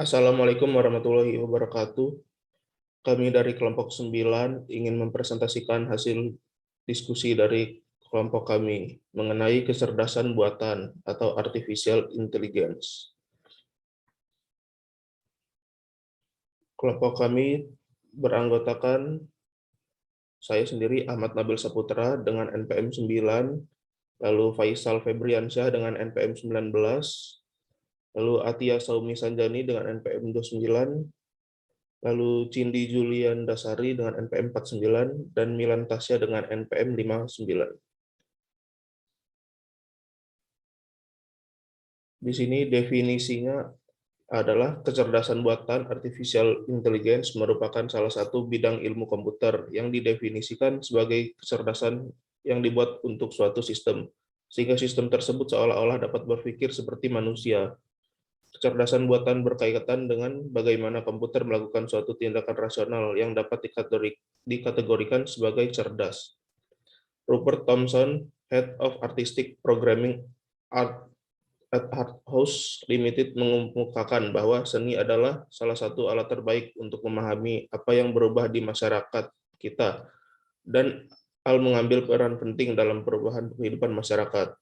Assalamualaikum warahmatullahi wabarakatuh. Kami dari kelompok 9 ingin mempresentasikan hasil diskusi dari kelompok kami mengenai kecerdasan buatan atau artificial intelligence. Kelompok kami beranggotakan saya sendiri Ahmad Nabil Saputra dengan NPM 9, lalu Faisal Febriansyah dengan NPM 19, lalu Atia Saumi Sanjani dengan NPM 29, lalu Cindy Julian Dasari dengan NPM 49, dan Milan Tasya dengan NPM 59. Di sini definisinya adalah kecerdasan buatan artificial intelligence merupakan salah satu bidang ilmu komputer yang didefinisikan sebagai kecerdasan yang dibuat untuk suatu sistem, sehingga sistem tersebut seolah-olah dapat berpikir seperti manusia. Kecerdasan buatan berkaitan dengan bagaimana komputer melakukan suatu tindakan rasional yang dapat dikategorikan sebagai cerdas. Rupert Thompson, Head of Artistic Programming at Art House Limited, mengemukakan bahwa seni adalah salah satu alat terbaik untuk memahami apa yang berubah di masyarakat kita dan mengambil peran penting dalam perubahan kehidupan masyarakat.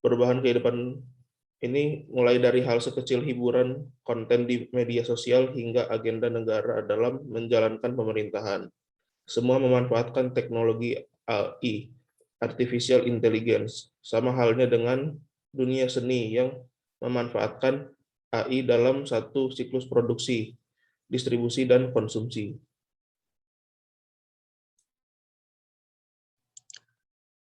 Perubahan kehidupan ini mulai dari hal sekecil hiburan, konten di media sosial, hingga agenda negara dalam menjalankan pemerintahan. Semua memanfaatkan teknologi AI, Artificial Intelligence, sama halnya dengan dunia seni yang memanfaatkan AI dalam satu siklus produksi, distribusi, dan konsumsi.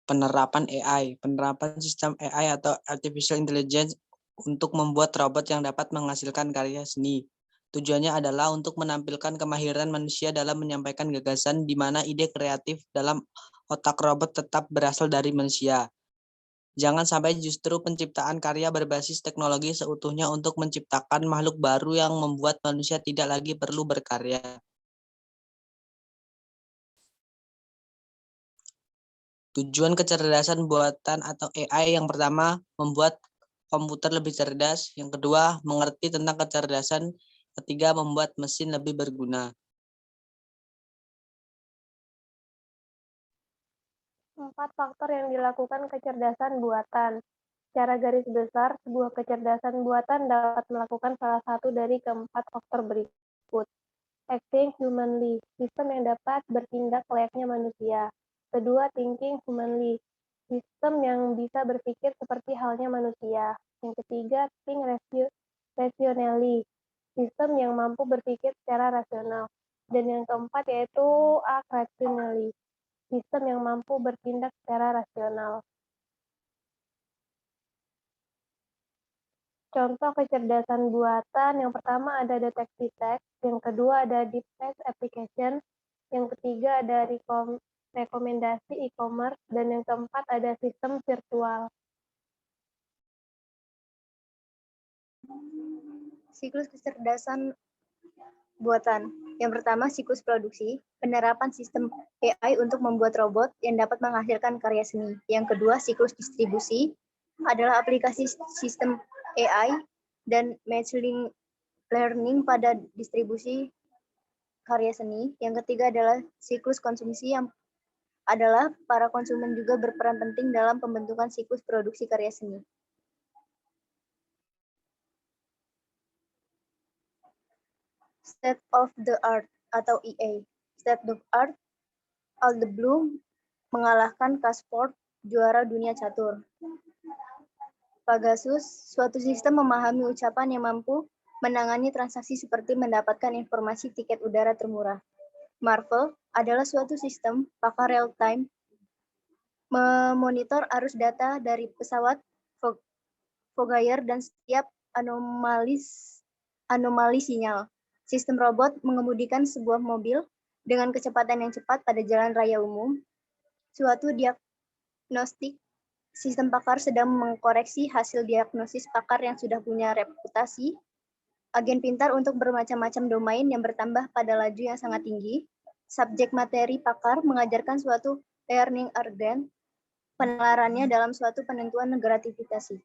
Penerapan AI, penerapan sistem AI atau Artificial Intelligence untuk membuat robot yang dapat menghasilkan karya seni. Tujuannya adalah untuk menampilkan kemahiran manusia dalam menyampaikan gagasan di mana ide kreatif dalam otak robot tetap berasal dari manusia. Jangan sampai justru penciptaan karya berbasis teknologi seutuhnya untuk menciptakan makhluk baru yang membuat manusia tidak lagi perlu berkarya. Tujuan kecerdasan buatan atau AI yang pertama, membuat komputer lebih cerdas. Yang kedua, mengerti tentang kecerdasan. Ketiga, membuat mesin lebih berguna. 4 faktor yang dilakukan kecerdasan buatan. Secara garis besar, sebuah kecerdasan buatan dapat melakukan salah satu dari keempat faktor berikut. Acting humanly, sistem yang dapat bertindak layaknya manusia. Kedua, thinking humanly, sistem yang bisa berpikir seperti halnya manusia. Yang ketiga, think rationally, sistem yang mampu berpikir secara rasional. Dan yang keempat yaitu act rationally, sistem yang mampu bertindak secara rasional. Contoh kecerdasan buatan, yang pertama ada deteksi teks, yang kedua ada deep text application, yang ketiga ada rekomendasi e-commerce, dan yang keempat ada sistem virtual. Siklus kecerdasan buatan. Yang pertama, siklus produksi, penerapan sistem AI untuk membuat robot yang dapat menghasilkan karya seni. Yang kedua, siklus distribusi, adalah aplikasi sistem AI dan machine learning pada distribusi karya seni. Yang ketiga adalah siklus konsumsi, yang adalah para konsumen juga berperan penting dalam pembentukan siklus produksi karya seni. State of the art atau EA. State of the art, Aldo Bloom mengalahkan Kasparov, juara dunia catur. Pegasus, suatu sistem memahami ucapan yang mampu menangani transaksi seperti mendapatkan informasi tiket udara termurah. Marvel adalah suatu sistem pakar real-time memonitor arus data dari pesawat Voyager dan setiap anomali sinyal. Sistem robot mengemudikan sebuah mobil dengan kecepatan yang cepat pada jalan raya umum. Suatu diagnostik, sistem pakar sedang mengkoreksi hasil diagnosis pakar yang sudah punya reputasi. Agen pintar untuk bermacam-macam domain yang bertambah pada laju yang sangat tinggi. Subjek materi pakar mengajarkan suatu learning algorithm, penalarannya dalam suatu penentuan gratifikasi.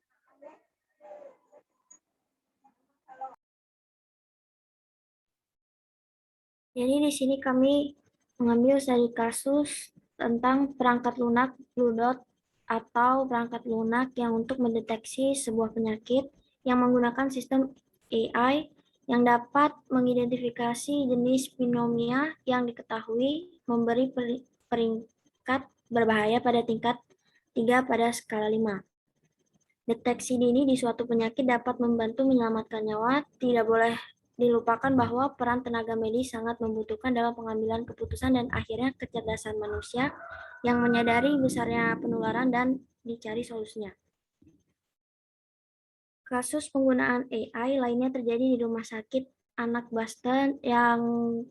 Jadi di sini kami mengambil studi kasus tentang perangkat lunak Blue Dot atau perangkat lunak yang untuk mendeteksi sebuah penyakit yang menggunakan sistem AI yang dapat mengidentifikasi jenis pneumonia yang diketahui memberi peringkat berbahaya pada tingkat 3 pada skala 5. Deteksi dini di suatu penyakit dapat membantu menyelamatkan nyawa. Tidak boleh dilupakan bahwa peran tenaga medis sangat membutuhkan dalam pengambilan keputusan dan akhirnya kecerdasan manusia yang menyadari besarnya penularan dan dicari solusinya. Kasus penggunaan AI lainnya terjadi di Rumah Sakit Anak Boston yang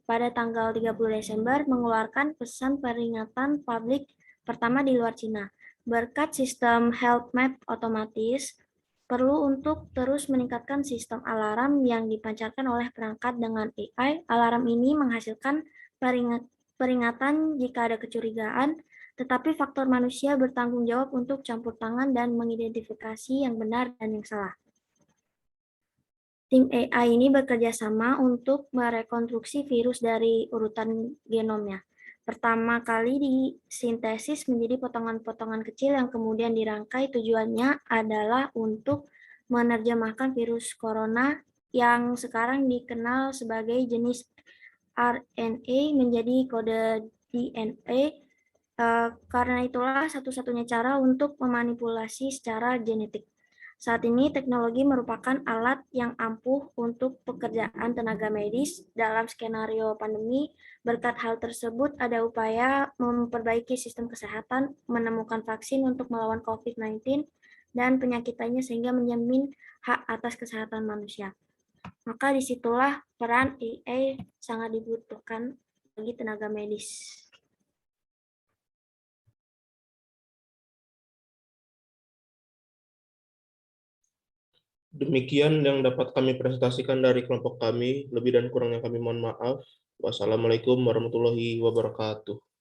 pada tanggal 30 Desember mengeluarkan pesan peringatan publik pertama di luar Cina. Berkat sistem health map otomatis, perlu untuk terus meningkatkan sistem alarm yang dipancarkan oleh perangkat dengan AI. Alarm ini menghasilkan peringatan jika ada kecurigaan, tetapi faktor manusia bertanggung jawab untuk campur tangan dan mengidentifikasi yang benar dan yang salah. Tim AI ini bekerja sama untuk merekonstruksi virus dari urutan genomnya. Pertama kali disintesis menjadi potongan-potongan kecil yang kemudian dirangkai. Tujuannya adalah untuk menerjemahkan virus corona yang sekarang dikenal sebagai jenis RNA menjadi kode DNA. Karena itulah satu-satunya cara untuk memanipulasi secara genetik. Saat ini teknologi merupakan alat yang ampuh untuk pekerjaan tenaga medis dalam skenario pandemi. Berkat hal tersebut ada upaya memperbaiki sistem kesehatan, menemukan vaksin untuk melawan COVID-19 dan penyakit lainnya sehingga menjamin hak atas kesehatan manusia. Maka disitulah peran AI sangat dibutuhkan bagi tenaga medis. Demikian yang dapat kami presentasikan dari kelompok kami. Lebih dan kurangnya kami mohon maaf. Wassalamualaikum warahmatullahi wabarakatuh.